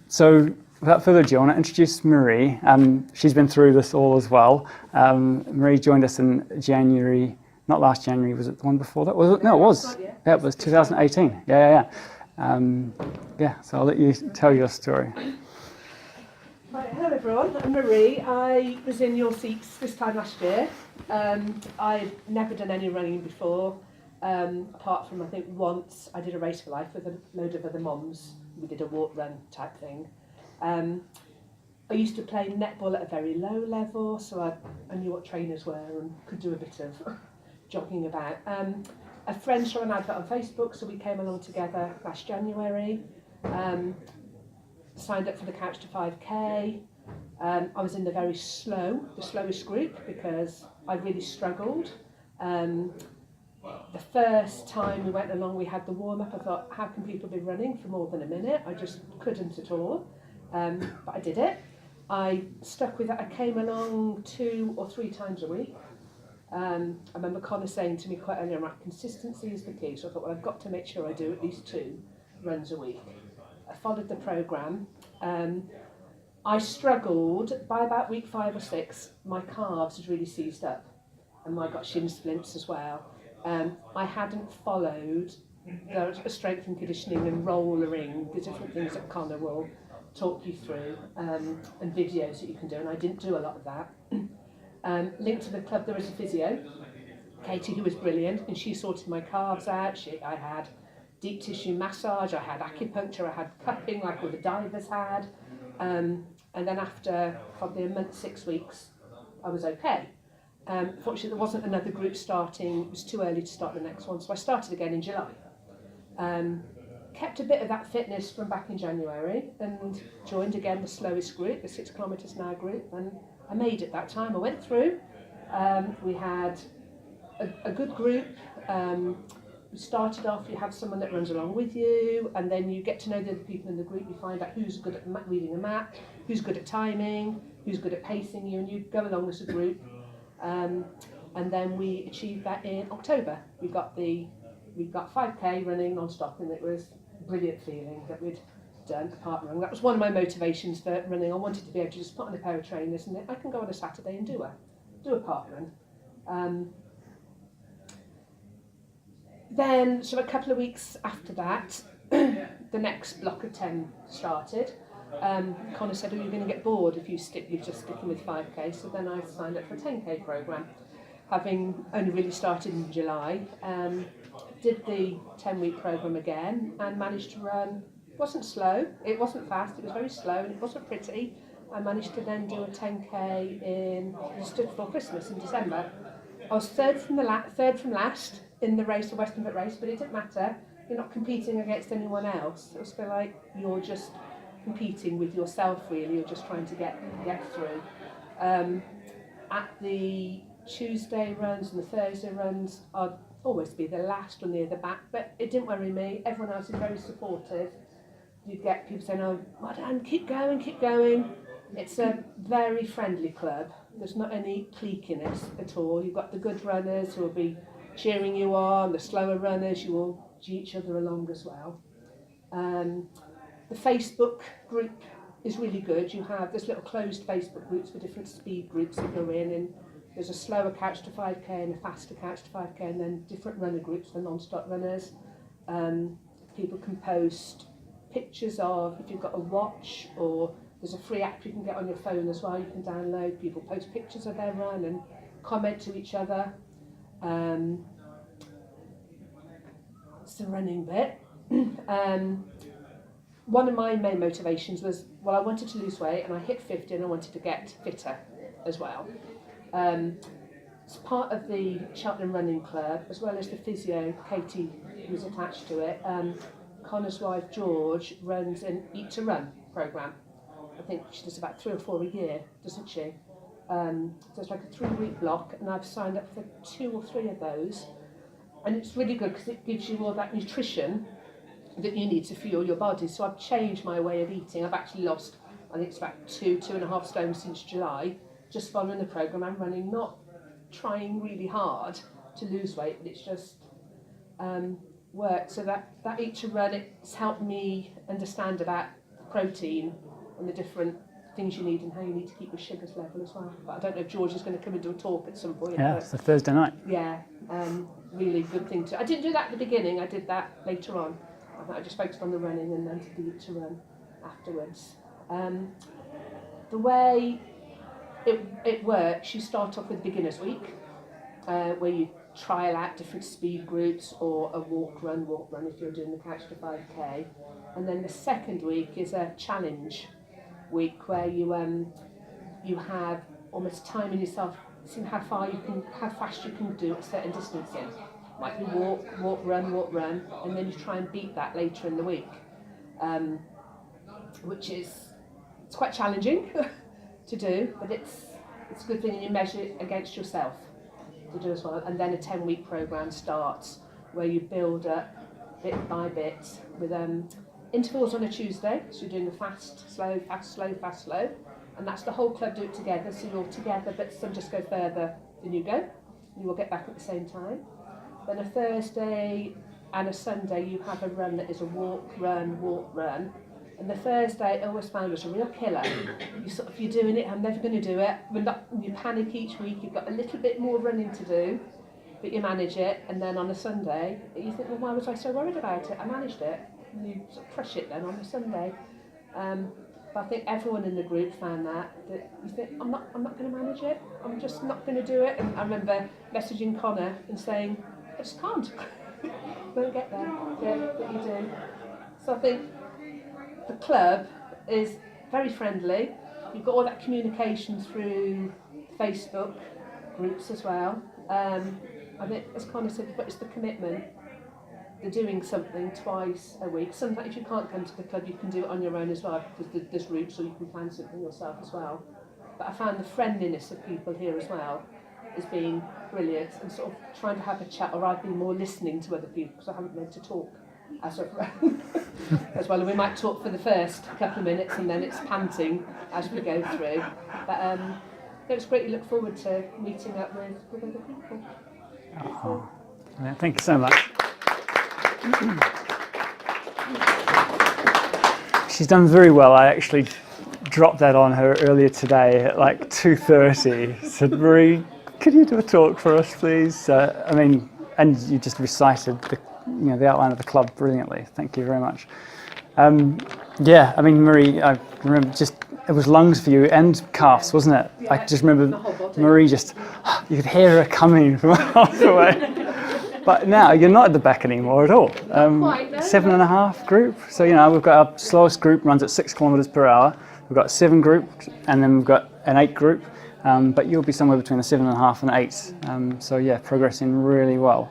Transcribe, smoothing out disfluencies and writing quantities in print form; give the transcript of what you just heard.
So without further ado, I want to introduce Marie. She's been through this all as well. Marie joined us in January, not last January, was it the one before that? Was it? No, it was. Yeah, it was 2018. Yeah. So I'll let you tell your story. Right, hello everyone, I'm Marie. I was in your seats this time last year. I've never done any running before, apart from I think once I did a Race for Life with a load of other moms. We did a walk run type thing. I used to play netball at a very low level, so I knew what trainers were and could do a bit of jogging about. A friend saw an advert on Facebook, so we came along together last January. Signed up for the Couch to 5K. I was in the slowest group because I really struggled. The first time we went along, we had the warm-up. I thought, how can people be running for more than a minute? I just couldn't at all. But I did it. I stuck with it. I came along 2 or 3 times a week. I remember Connor saying to me quite early on, right, consistency is the key. So I thought, well, I've got to make sure I do at least 2 runs a week. I followed the programme. I struggled. By about week 5 or 6, my calves had really seized up, and I got shin splints as well. I hadn't followed the strength and conditioning and rollering, the different things that Connor will talk you through, and videos that you can do, and I didn't do a lot of that. Linked to the club, there was a physio, Katie, who was brilliant, and she sorted my calves out. I had deep tissue massage, I had acupuncture, I had cupping like all the divers had, and then after probably a month, 6 weeks, I was okay. Fortunately, there wasn't another group starting. It was too early to start the next one, so I started again in July. Kept a bit of that fitness from back in January and joined again the slowest group, the 6 kilometres an hour group, and I made it that time. I went through. We had a good group. We started off, you have someone that runs along with you, and then you get to know the other people in the group. You find out who's good at reading a map, who's good at timing, who's good at pacing you, and you go along as a group. And then we achieved that in October. We got 5K running non-stop, and it was a brilliant feeling that we'd done a park run. That was one of my motivations for running. I wanted to be able to just put on a pair of trainers, and I can go on a Saturday and do a park run. Then, so a couple of weeks after that, the next block of 10 started. Connor said, you're going to get bored if you stick with just sticking with 5K. So then I signed up for a 10K programme, having only really started in July. Did the 10-week programme again and managed to run. It wasn't slow, it wasn't fast, it was very slow, and it wasn't pretty. I managed to then do a 10K just before Christmas in December. I was third from last in the race, the Western Foot race, but it didn't matter. You're not competing against anyone else. It was feel like you're just competing with yourself, really. You're just trying to get through. At the Tuesday runs and the Thursday runs, I'd always be the last or near the back, but it didn't worry me. Everyone else is very supportive. You'd get people saying, oh, well done, keep going. It's a very friendly club. There's not any cliqueiness at all. You've got the good runners who will be cheering you on, the slower runners, you will gee each other along as well. The Facebook group is really good. There's little closed Facebook groups for different speed groups that go in, and there's a slower Couch to 5K and a faster Couch to 5K, and then different runner groups for non-stop runners. People can post pictures of, if you've got a watch, or there's a free app you can get on your phone as well, you can download. People post pictures of their run and comment to each other. It's the running bit. One of my main motivations was, well, I wanted to lose weight and I hit 50 and I wanted to get fitter as well. As part of the Cheltenham Running Club, as well as the physio, Katie, who's attached to it, Connor's wife, George, runs an Eat to Run programme. I think she does about 3 or 4 a year, doesn't she? So it's like a 3-week block, and I've signed up for 2 or 3 of those. And it's really good because it gives you all that nutrition that you need to fuel your body. So I've changed my way of eating. I've actually lost, I think it's about 2.5 stone since July, just following the programme I'm running, not trying really hard to lose weight, but it's just worked. So that Eat to Run, it's helped me understand about protein and the different things you need and how you need to keep your sugars level as well. But I don't know if George is going to come and do a talk at some point. Yeah, it's a Thursday night. Yeah, really good thing to. I didn't do that at the beginning. I did that later on. I just focused on the running and then to run afterwards. The way it works, you start off with beginners week, where you trial out different speed groups or a walk run if you're doing the Couch to 5k, and then the second week is a challenge week where you have almost timing yourself, seeing how fast you can do a certain distance in. Might be walk, run, and then you try and beat that later in the week, which it's quite challenging to do, but it's a good thing, and you measure it against yourself to do as well. And then a 10-week program starts where you build up bit by bit with intervals on a Tuesday, so you're doing the fast, slow, fast, slow, fast, slow, and that's the whole club do it together, so you're together, but some just go further than you go, and you will get back at the same time. Then a Thursday and a Sunday you have a run that is a walk, run, and the Thursday I always found was a real killer. You're doing it, I'm never going to do it, you panic each week, you've got a little bit more running to do, but you manage it, and then on a Sunday you think, well, why was I so worried about it? I managed it. And you sort of crush it then on a Sunday. But I think everyone in the group found that you think, I'm not going to manage it, I'm just not going to do it. And I remember messaging Connor and saying, I just can't. Won't get there. Yeah, but you do. So I think the club is very friendly. You've got all that communication through Facebook groups as well. I think, as Connor said, but it's the commitment. They're doing something twice a week. Sometimes if you can't come to the club, you can do it on your own as well, because there's routes, or you can plan something yourself as well. But I found the friendliness of people here as well as being brilliant, and sort of trying to have a chat, or I've been more listening to other people because I haven't learned to talk as well. And we might talk for the first couple of minutes and then it's panting as we go through. But it's great. You look forward to meeting up with other people. Oh, yeah, thank you so much. She's done very well. I actually dropped that on her earlier today at like 2:30. Said, Marie, could you do a talk for us, please? And you just recited the outline of the club brilliantly. Thank you very much. Marie, I remember it was lungs for you and calves, wasn't it? Yeah, I just remember the whole body. Marie you could hear her coming from miles away. But now you're not at the back anymore at all. Quite, no. 7.5 group. So we've got our slowest group runs at 6 kilometres per hour. We've got 7 group, and then we've got an 8 group. But you'll be somewhere between a 7.5 and 8. So progressing really well.